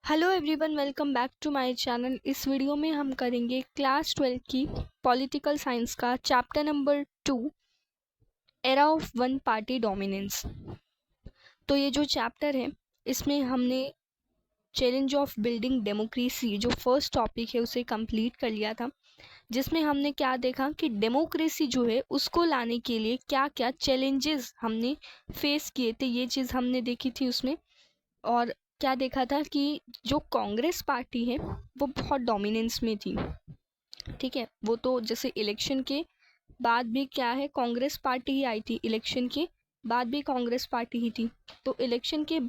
Hello everyone, welcome back to my channel. इस video में हम करेंगे क्लास 12 की पॉलिटिकल साइंस का chapter number 2, era of one party dominance. तो ये जो चैप्टर है इसमें हमने चैलेंज ऑफ बिल्डिंग डेमोक्रेसी जो फर्स्ट टॉपिक है उसे कंप्लीट कर लिया था, जिसमें हमने क्या देखा कि डेमोक्रेसी जो है उसको लाने के लिए क्या क्या चैलेंजेस हमने फेस किए थे, ये चीज़ हमने देखी थी उसमें। और क्या देखा था कि जो कांग्रेस पार्टी है वो बहुत डोमिनेंस में थी। ठीक है, वो तो जैसे इलेक्शन के बाद भी क्या है, कांग्रेस पार्टी ही आई थी, इलेक्शन के बाद भी कांग्रेस पार्टी ही थी। तो इलेक्शन के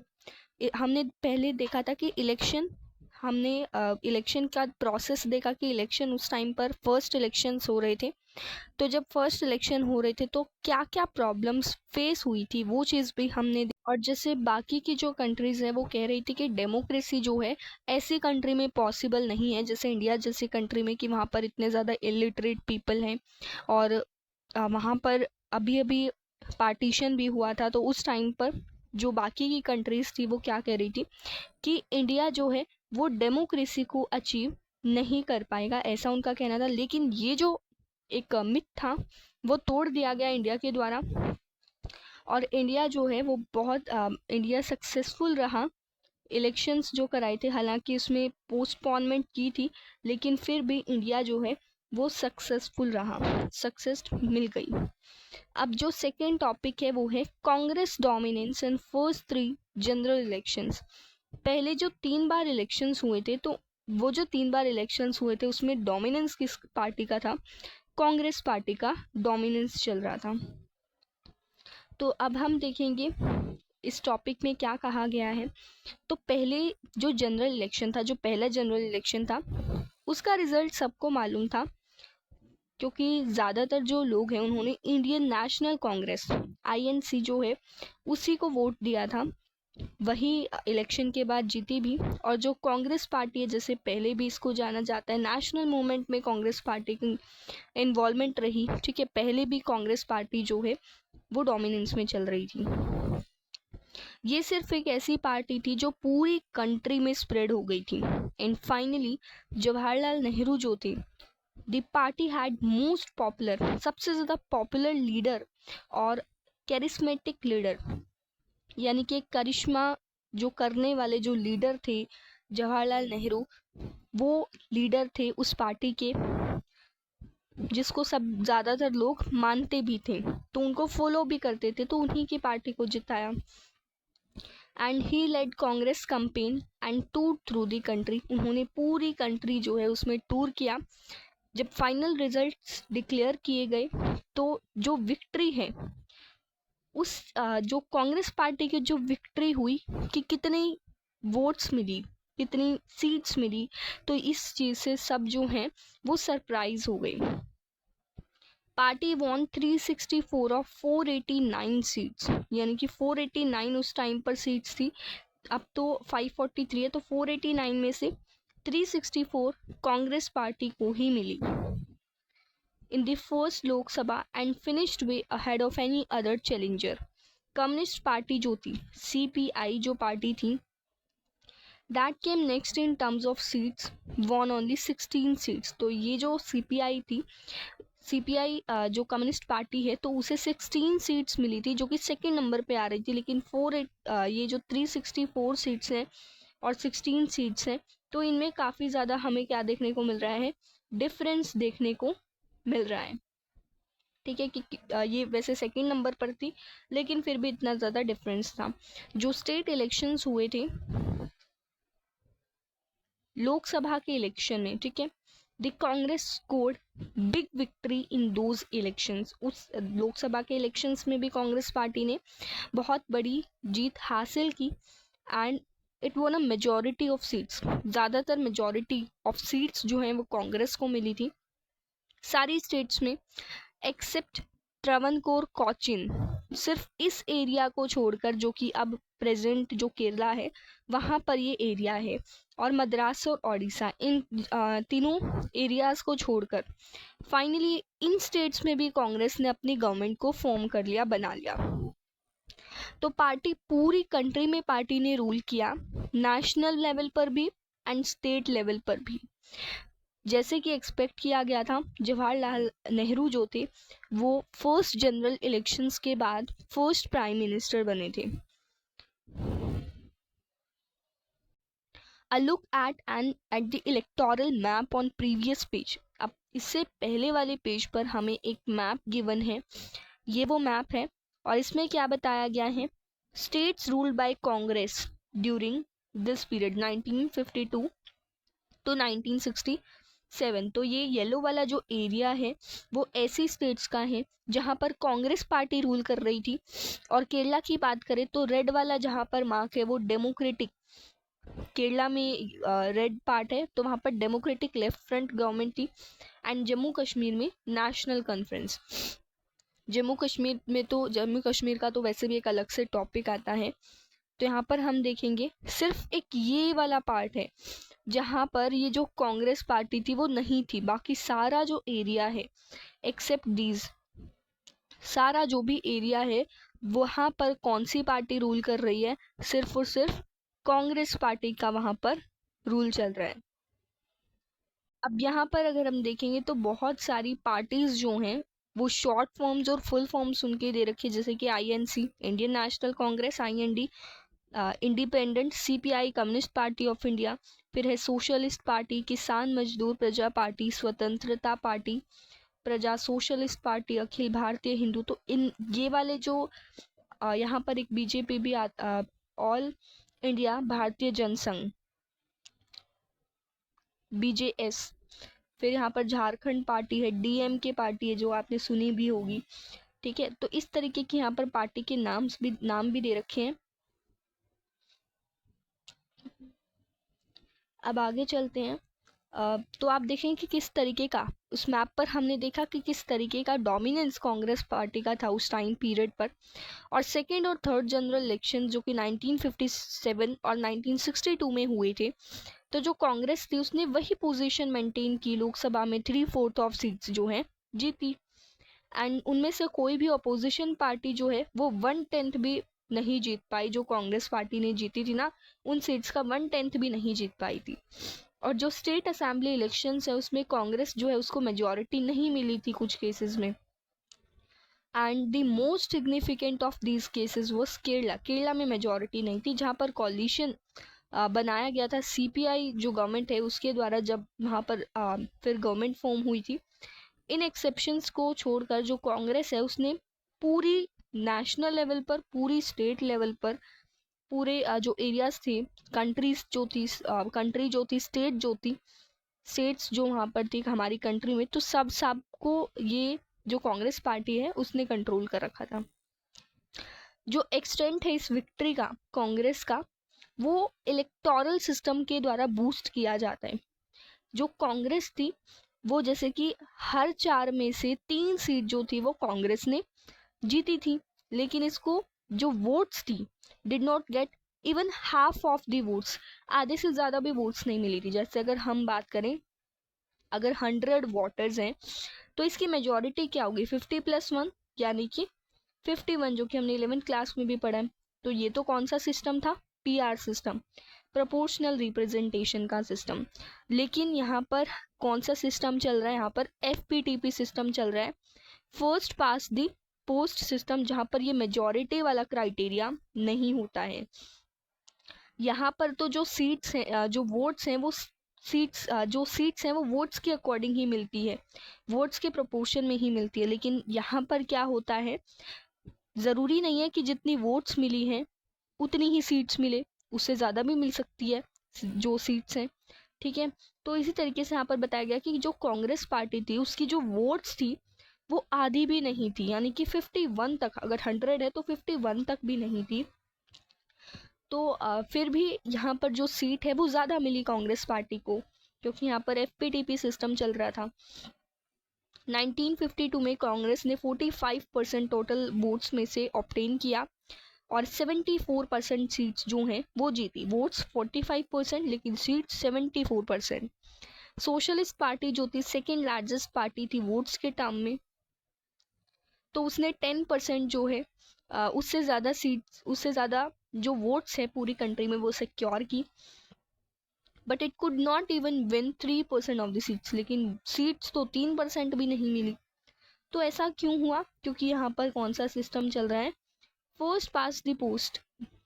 हमने पहले देखा था कि हमने इलेक्शन का प्रोसेस देखा कि इलेक्शन उस टाइम पर फर्स्ट इलेक्शंस हो रहे थे। तो जब फर्स्ट इलेक्शन हो रहे थे तो क्या क्या प्रॉब्लम्स फेस हुई थी वो चीज़ भी हमने और जैसे बाकी की जो कंट्रीज़ है वो कह रही थी कि डेमोक्रेसी जो है ऐसी कंट्री में पॉसिबल नहीं है, जैसे इंडिया जैसी कंट्री में, कि वहाँ पर इतने ज़्यादा इलिटरेट पीपल हैं और वहाँ पर अभी अभी पार्टीशन भी हुआ था। तो उस टाइम पर जो बाकी की कंट्रीज़ थी वो क्या कह रही थी कि इंडिया जो है वो डेमोक्रेसी को अचीव नहीं कर पाएगा, ऐसा उनका कहना था। लेकिन ये जो एक मिथ था वो तोड़ दिया गया इंडिया के द्वारा और इंडिया जो है वो बहुत इंडिया सक्सेसफुल रहा। इलेक्शंस जो कराए थे, हालांकि उसमें पोस्टपोनमेंट की थी, लेकिन फिर भी इंडिया जो है वो सक्सेसफुल रहा, सक्सेस मिल गई। अब जो सेकेंड टॉपिक है वो है Congress dominance in first 3 general elections. पहले जो 3 बार इलेक्शंस हुए थे, तो वो जो 3 बार इलेक्शंस हुए थे उसमें डोमिनेंस किस पार्टी का था? कांग्रेस पार्टी का डोमिनेंस चल रहा था। तो अब हम देखेंगे इस टॉपिक में क्या कहा गया है। तो पहले जो जनरल इलेक्शन था, जो पहला जनरल इलेक्शन था, उसका रिजल्ट सबको मालूम था, क्योंकि ज़्यादातर जो लोग हैं उन्होंने इंडियन नेशनल कांग्रेस INC जो है उसी को वोट दिया था। वही इलेक्शन के बाद जीती भी। और जो कांग्रेस पार्टी है, जैसे पहले भी इसको जाना जाता है, नेशनल मूवमेंट में कांग्रेस पार्टी की इन्वॉल्वमेंट रही। ठीक है, पहले भी कांग्रेस पार्टी जो है वो डोमिनेंस में चल रही थी। ये सिर्फ एक ऐसी पार्टी थी जो पूरी कंट्री में स्प्रेड हो गई थी। एंड फाइनली जवाहरलाल नेहरू जो थे, the party had most popular, सबसे ज़्यादा पॉपुलर लीडर और कैरिस्मेटिक लीडर, यानी कि करिश्मा जो करने वाले जो लीडर थे जवाहरलाल नेहरू, वो लीडर थे उस पार्टी के, जिसको सब ज़्यादातर लोग मानते भी थे, तो उनको फॉलो भी करते थे, तो उन्हीं की पार्टी को जिताया। And he led Congress campaign and tour through the country. उन्होंने पूरी कंट्री जो है उसमें टूर किया। जब फाइनल रिजल्ट्स डिक्लेयर किए गए तो जो विक्ट्री है उस जो कांग्रेस पार्टी की जो विक्ट्री हुई कि कितनी वोट्स मिली, कितनी सीट्स मिली, तो इस चीज़ से सब जो हैं वो सरप्राइज हो गई। पार्टी वॉन 364 ऑफ 489 सीट्स, यानी कि 489 उस टाइम पर सीट्स थी, अब तो 543 है, तो 489 में से 364 कांग्रेस पार्टी को ही मिली in the first Lok Sabha and finished way ahead of any other challenger. Communist party जो थी, CPI जो पार्टी थी, that came next in terms of seats, won only 16 seats. तो ये जो CPI थी, CPI जो कम्युनिस्ट पार्टी है, तो उसे 16 सीट्स मिली थी, जो कि सेकेंड नंबर पे आ रही थी। लेकिन ये जो 364 सीट्स हैं और 16 सीट्स हैं, तो इनमें काफ़ी ज़्यादा हमें क्या देखने को मिल रहा है, डिफरेंस देखने को मिल रहा है। ठीक है, कि ये वैसे सेकेंड नंबर पर थी, लेकिन फिर भी इतना ज़्यादा डिफरेंस था। जो स्टेट इलेक्शंस हुए थे लोकसभा के इलेक्शन में, ठीक है, the Congress scored big victory in those elections. उस लोकसभा के इलेक्शंस में भी कांग्रेस पार्टी ने बहुत बड़ी जीत हासिल की। And it von a majority of seats, ज़्यादातर मेजॉरिटी ऑफ सीट्स जो हैं वो कांग्रेस को मिली थी सारी स्टेट्स में, एक्सेप्ट ट्रावनकोर कोचीन। सिर्फ इस एरिया को छोड़कर, जो कि अब प्रेजेंट जो केरला है वहाँ पर ये एरिया है, और मद्रास और ओडिशा, इन तीनों एरियाज़ को छोड़कर फाइनली इन स्टेट्स में भी कांग्रेस ने अपनी गवर्नमेंट को फॉर्म कर लिया, बना लिया। तो पार्टी पूरी कंट्री में पार्टी ने रूल किया नेशनल लेवल पर भी एंड स्टेट लेवल पर भी। जैसे कि एक्सपेक्ट किया गया था, जवाहरलाल नेहरू जो थे वो फर्स्ट जनरल इलेक्शंस के बाद फर्स्ट प्राइम मिनिस्टर बने थे। A look at the electoral map on previous page। अब इससे पहले वाले पेज पर हमें एक मैप गिवन है, ये वो मैप है और इसमें क्या बताया गया है, states ruled by Congress during this period 1952 to 1967। तो ये येलो वाला जो एरिया है वो ऐसी स्टेट्स का है जहाँ पर कांग्रेस पार्टी रूल कर रही थी, और केरला की बात करें तो रेड वाला जहाँ पर मार्क है वो डेमोक्रेटिक, केरला में रेड पार्ट है तो वहाँ पर डेमोक्रेटिक लेफ्ट फ्रंट गवर्नमेंट थी। एंड जम्मू कश्मीर में नेशनल कॉन्फ्रेंस। जम्मू कश्मीर का तो वैसे भी एक अलग से टॉपिक आता है। तो यहाँ पर हम देखेंगे सिर्फ एक ये वाला पार्ट है जहाँ पर ये जो कांग्रेस पार्टी थी वो नहीं थी, बाकी सारा जो एरिया है एक्सेप्ट दीज, सारा जो भी एरिया है वहाँ पर कौन सी पार्टी रूल कर रही है, सिर्फ और सिर्फ कांग्रेस पार्टी का वहाँ पर रूल चल रहा है। अब यहाँ पर अगर हम देखेंगे तो बहुत सारी पार्टीज जो हैं वो शॉर्ट फॉर्म्स और फुल फॉर्म्स उनके दे रखे, जैसे कि INC Indian national Congress, IND independent, CPI communist party of India, फिर है सोशलिस्ट पार्टी, किसान मजदूर प्रजा पार्टी, स्वतंत्रता पार्टी, प्रजा सोशलिस्ट पार्टी, अखिल भारतीय हिंदू। तो इन ये वाले जो यहाँ पर एक BJP भी ऑल इंडिया भारतीय जनसंघ BJS, फिर यहाँ पर झारखंड पार्टी है, DMK पार्टी है जो आपने सुनी भी होगी। ठीक है, तो इस तरीके की यहाँ पर पार्टी के नाम भी दे रखे हैं। अब आगे चलते हैं। तो आप देखें कि किस तरीके का उस मैप पर हमने देखा कि किस तरीके का डोमिनेंस कांग्रेस पार्टी का था उस टाइम पीरियड पर। और सेकेंड और थर्ड जनरल इलेक्शन जो कि 1957 और 1962 में हुए थे, तो जो कांग्रेस थी उसने वही पोजीशन मेंटेन की, लोकसभा में 3/4 ऑफ सीट्स जो हैं जीती। एंड उनमें से कोई भी अपोजिशन पार्टी जो है वो 1/10 भी नहीं जीत पाई। जो कांग्रेस पार्टी ने जीती थी ना, उन सीट्स का 1/10 भी नहीं जीत पाई थी। और जो स्टेट असेंबली इलेक्शंस है उसमें कांग्रेस जो है उसको मेजॉरिटी नहीं मिली थी कुछ केसेस में। And the most significant of these cases was Kerala में मेजॉरिटी नहीं थी, जहाँ पर कॉलिशन बनाया गया था CPI जो गवर्नमेंट है उसके द्वारा, जब वहाँ पर फिर गवर्नमेंट फॉर्म हुई थी। इन एक्सेप्शंस को छोड़कर जो कांग्रेस है उसने पूरी नेशनल लेवल पर, पूरी स्टेट लेवल पर, पूरे जो एरियाज थे, कंट्री जो थी, स्टेट्स जो वहाँ पर थी हमारी कंट्री में, तो सबको ये जो कांग्रेस पार्टी है उसने कंट्रोल कर रखा था। जो एक्सटेंट है इस विक्ट्री का कांग्रेस का, वो इलेक्टोरल सिस्टम के द्वारा बूस्ट किया जाता है। जो कांग्रेस थी वो जैसे कि हर 4 में से 3 सीट जो थी वो कांग्रेस ने जीती थी, लेकिन इसको जो वोट्स थी did not get even half of the votes, आधे से ज़्यादा भी वोट्स नहीं मिली थी। जैसे अगर हम बात करें, अगर 100 वोटर्स हैं तो इसकी मेजॉरिटी क्या होगी, 50+1 यानी कि 51, जो कि हमने 11th क्लास में भी पढ़ा है। तो ये तो कौन सा सिस्टम था, PR सिस्टम, प्रोपोर्शनल रिप्रेजेंटेशन का सिस्टम। लेकिन यहाँ पर कौन सा सिस्टम चल रहा है, यहाँ पर FPTP सिस्टम चल रहा है, फर्स्ट पास दी पोस्ट सिस्टम, जहाँ पर ये मेजॉरिटी वाला क्राइटेरिया नहीं होता है। यहाँ पर तो जो सीट्स हैं, जो वोट्स हैं वो सीट्स हैं वो वोट्स के अकॉर्डिंग ही मिलती है, वोट्स के प्रोपोर्शन में ही मिलती है। लेकिन यहाँ पर क्या होता है, ज़रूरी नहीं है कि जितनी वोट्स मिली हैं उतनी ही सीट्स मिले, उससे ज़्यादा भी मिल सकती है जो सीट्स हैं। ठीक है, तो इसी तरीके से यहाँ पर बताया गया कि जो कांग्रेस पार्टी थी उसकी जो वोट्स थी वो आधी भी नहीं थी, यानी कि 51 तक, अगर 100 है तो 51 तक भी नहीं थी। तो फिर भी यहाँ पर जो सीट है वो ज़्यादा मिली कांग्रेस पार्टी को, क्योंकि यहाँ पर FPTP सिस्टम चल रहा था। 1952 में कांग्रेस ने 45% टोटल वोट्स में से ऑब्टेन किया और 74% सीट्स जो हैं वो जीती। वोट्स 45% लेकिन सीट्स 74%। सोशलिस्ट पार्टी जो थी सेकेंड लार्जेस्ट पार्टी थी वोट्स के टर्म में, तो उसने 10% जो है उससे ज़्यादा सीट्स, उससे ज़्यादा जो वोट्स है पूरी कंट्री में वो सिक्योर की, but it could not even win 3% of the seats, लेकिन सीट्स तो 3% भी नहीं मिली। तो ऐसा क्यों हुआ? क्योंकि यहाँ पर कौन सा सिस्टम चल रहा है? First past the post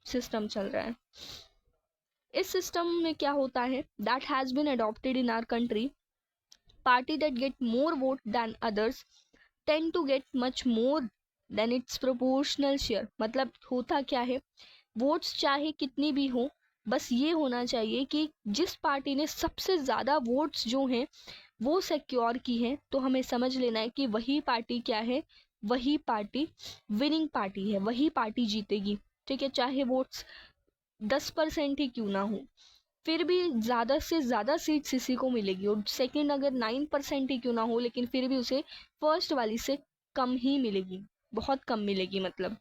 system चल रहा है। इस सिस्टम में क्या होता है? That has been adopted in our country, party that get more vote than others tend to get much more than its proportional share. मतलब होता क्या है, वोट्स चाहे कितनी भी हो, बस ये होना चाहिए कि जिस पार्टी ने सबसे ज़्यादा वोट्स जो हैं वो सिक्योर की है, तो हमें समझ लेना है कि वही पार्टी क्या है, वही पार्टी विनिंग पार्टी है, वही पार्टी जीतेगी। ठीक है, चाहे वोट्स 10% ही क्यों ना हो, फिर भी ज़्यादा से ज़्यादा सीट्स इसी को मिलेगी। और सेकंड अगर 9% ही क्यों ना हो, लेकिन फिर भी उसे फर्स्ट वाली से कम ही मिलेगी, बहुत कम मिलेगी। मतलब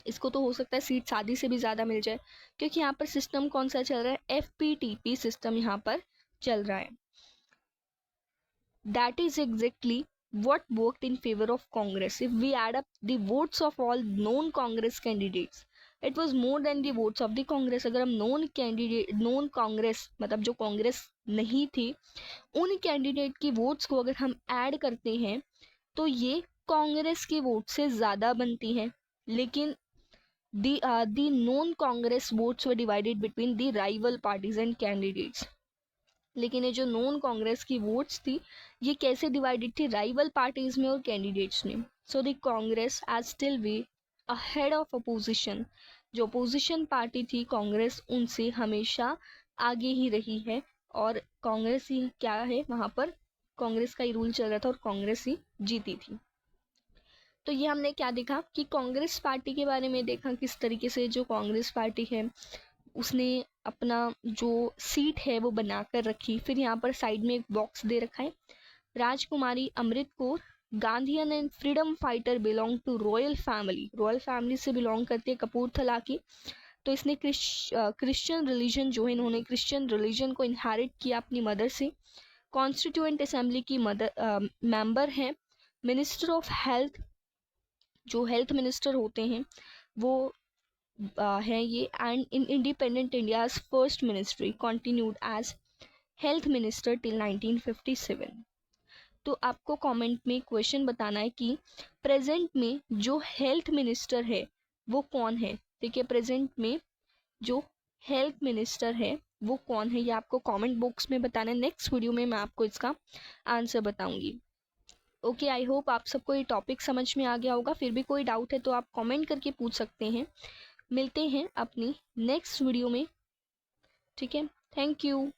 इसको तो हो सकता है सीट्स आधी से भी ज़्यादा मिल जाए, क्योंकि यहाँ पर सिस्टम कौन सा चल रहा है? FPTP सिस्टम यहाँ पर चल रहा है। That is exactly what worked in favor of Congress. If we add up the votes of all known Congress candidates, it was more than the votes of the Congress. अगर हम non Congress मतलब जो कांग्रेस नहीं थी उन कैंडिडेट की votes को अगर हम ऐड करते हैं तो ये कांग्रेस के वोट से ज़्यादा बनती हैं। लेकिन the non-Congress votes were divided between the rival parties and candidates. लेकिन ये जो नॉन कांग्रेस की वोट्स थी ये कैसे डिवाइडेड थी? राइवल पार्टीज में और कैंडिडेट्स में। So the Congress as still way ahead of opposition. जो अपोजिशन पार्टी थी कांग्रेस, उनसे हमेशा आगे ही रही है, और कांग्रेस ही क्या है, वहाँ पर कांग्रेस का ही रूल चल रहा था और कांग्रेस ही जीती थी। तो ये हमने क्या देखा कि कांग्रेस पार्टी के बारे में देखा, किस तरीके से जो कांग्रेस पार्टी है उसने अपना जो सीट है वो बनाकर रखी। फिर यहाँ पर साइड में एक बॉक्स दे रखा है, Rajkumari Amrit Kaur, Gandhian and freedom fighter, belong to royal family. Royal family से बिलोंग करती है, कपूरथला की। तो इसने क्रिश्चियन रिलीजन जो है, इन्होंने क्रिश्चियन रिलीजन को इनहेरिट किया अपनी मदर से। कॉन्स्टिट्यूएंट असेंबली की मेंबर हैं। मिनिस्टर ऑफ हेल्थ, जो हेल्थ मिनिस्टर होते हैं वो है ये। And in independent India's first ministry continued as health minister till 1957। तो आपको कमेंट में क्वेश्चन बताना है कि प्रेजेंट में जो हेल्थ मिनिस्टर है वो कौन है। ठीक है, प्रेजेंट में जो हेल्थ मिनिस्टर है वो कौन है, ये आपको कमेंट बॉक्स में बताना है। नेक्स्ट वीडियो में मैं आपको इसका आंसर बताऊंगी। ओके, आई होप आप सबको ये टॉपिक समझ में आ गया होगा। फिर भी कोई डाउट है तो आप कमेंट करके पूछ सकते हैं। मिलते हैं अपनी नेक्स्ट वीडियो में। ठीक है, थैंक यू।